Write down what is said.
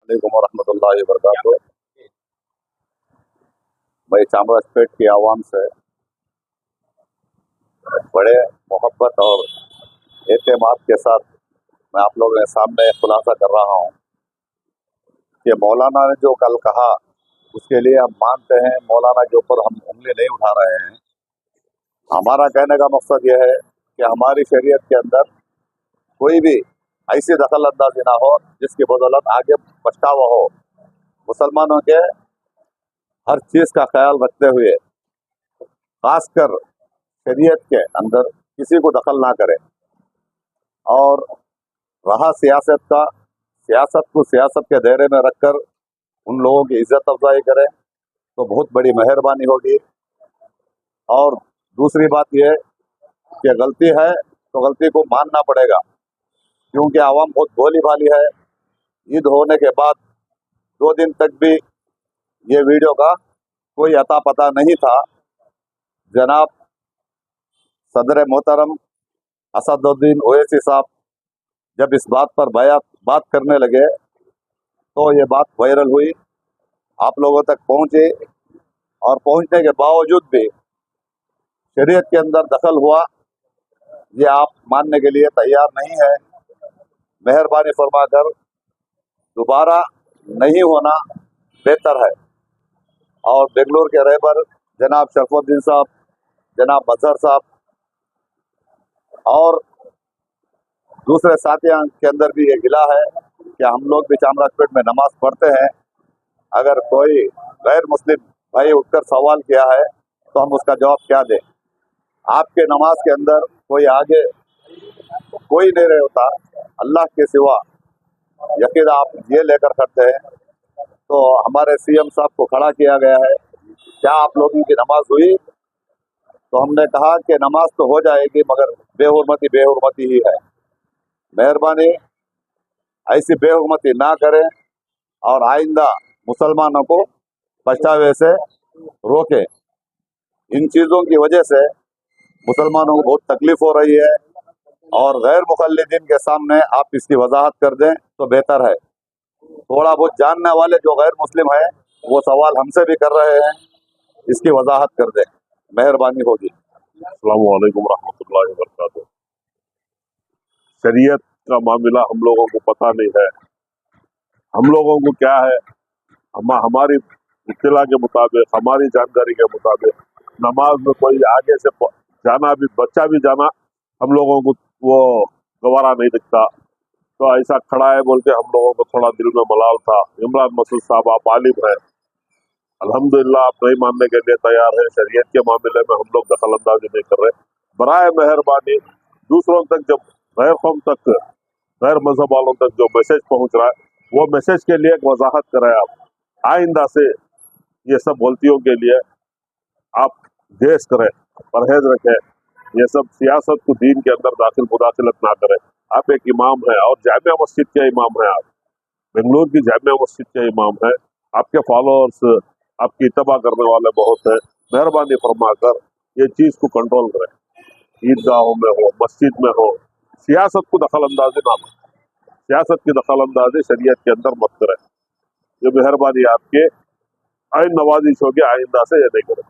वालेकुम रहमतुल्लाहि व बरकातुहू। मैं चामराजपेट की आवाम से बड़े मोहब्बत और एतमाद के साथ मैं आप लोगों के सामने खुलासा कर रहा हूँ कि मौलाना ने जो कल कहा उसके लिए हम मानते हैं, मौलाना के ऊपर हम उंगली नहीं उठा रहे हैं। हमारा कहने का मकसद यह है कि हमारी शरीयत के अंदर कोई भी ऐसी दखल अंदाजी ना हो जिसकी बदौलत आगे पछतावा हो। मुसलमानों के हर चीज़ का ख्याल रखते हुए खासकर शरीयत के अंदर किसी को दखल ना करें, और रहा सियासत का, सियासत को सियासत के दायरे में रखकर उन लोगों की इज्जत अफजाई करें तो बहुत बड़ी मेहरबानी होगी। और दूसरी बात यह कि गलती है तो गलती को मानना पड़ेगा, क्योंकि आवाम बहुत भोली भाली है। ईद होने के बाद 2 दिन तक भी ये वीडियो का कोई अता पता नहीं था। जनाब सदर मोहतरम असदुद्दीन ओवैसी साहब जब इस बात पर बात करने लगे तो ये बात वायरल हुई, आप लोगों तक पहुंची, और पहुंचने के बावजूद भी शरीयत के अंदर दखल हुआ, ये आप मानने के लिए तैयार नहीं है। मेहरबानी फरमाकर दोबारा नहीं होना बेहतर है। और बेंगलुरु के रहबर जनाब शरफुद्दीन साहब, जनाब मजहर साहब और दूसरे साथियों के अंदर भी ये गिला है कि हम लोग भी चामराजपेट में नमाज पढ़ते हैं। अगर कोई गैर मुस्लिम भाई उठकर सवाल किया है तो हम उसका जवाब क्या दें। आपके नमाज के अंदर कोई आगे कोई नहीं रहे होता अल्लाह के सिवा, यकीन आप ये लेकर करते हैं। तो हमारे सीएम साहब को खड़ा किया गया है, क्या आप लोगों की नमाज हुई? तो हमने कहा कि नमाज तो हो जाएगी मगर बेहुरमती बेहुरमती ही है। मेहरबानी ऐसी बेहुरमती ना करें और आइंदा मुसलमानों को पछतावे से रोकें। इन चीज़ों की वजह से मुसलमानों को बहुत तकलीफ हो रही है, और गैर मुक़ल्लिदीन के सामने आप इसकी वजाहत कर दें तो बेहतर है। थोड़ा बहुत जानने वाले जो गैर मुस्लिम है वो सवाल हमसे भी कर रहे हैं, इसकी वजाहत कर दें, मेहरबानी होगी। अस्सलामु अलैकुम रहमतुल्लाहि व बरकातुहू। शरीयत का मामला हम लोगों को पता नहीं है। हम लोगों को क्या है, हमारी इत्तला के मुताबिक, हमारी जानकारी के मुताबिक नमाज में कोई आगे से जाना भी, बच्चा भी जाना हम लोगों को वो गवारा नहीं दिखता। तो ऐसा खड़ा है बोल के हम लोगों को थोड़ा दिल में मलाल था। इमरान मसूद साहब आप आलिम हैं, अल्हम्दुलिल्लाह आप नहीं मानने के लिए तैयार हैं। शरीयत के मामले में हम लोग दखल अंदाजी नहीं कर रहे। बराए मेहरबानी दूसरों तक, जब गैर कौम तक, गैर मजहब वालों तक जो मैसेज पहुंच रहा है वो मैसेज के लिए एक वजाहत करें। आप आइंदा से ये सब गलतियों के लिए आप गेस करें, परहेज रखें। ये सब सियासत को दीन के अंदर दाखिल मुदाखिलत ना करें। आप एक इमाम हैं और जामिया मस्जिद के इमाम हैं, आप बेंगलुरु की जामिया मस्जिद के इमाम हैं। आपके फॉलोअर्स, आपकी इत्तबा करने वाले बहुत हैं। मेहरबानी फरमाकर ये चीज़ को कंट्रोल करें। ईदगाहों में हो, मस्जिद में हो, सियासत को दखल अंदाजी ना करें। सियासत की दखल अंदाजी शरीयत के अंदर मत करें। ये मेहरबानी आपके आइन नवाजिश होगी, आइंदा से ये नहीं करें।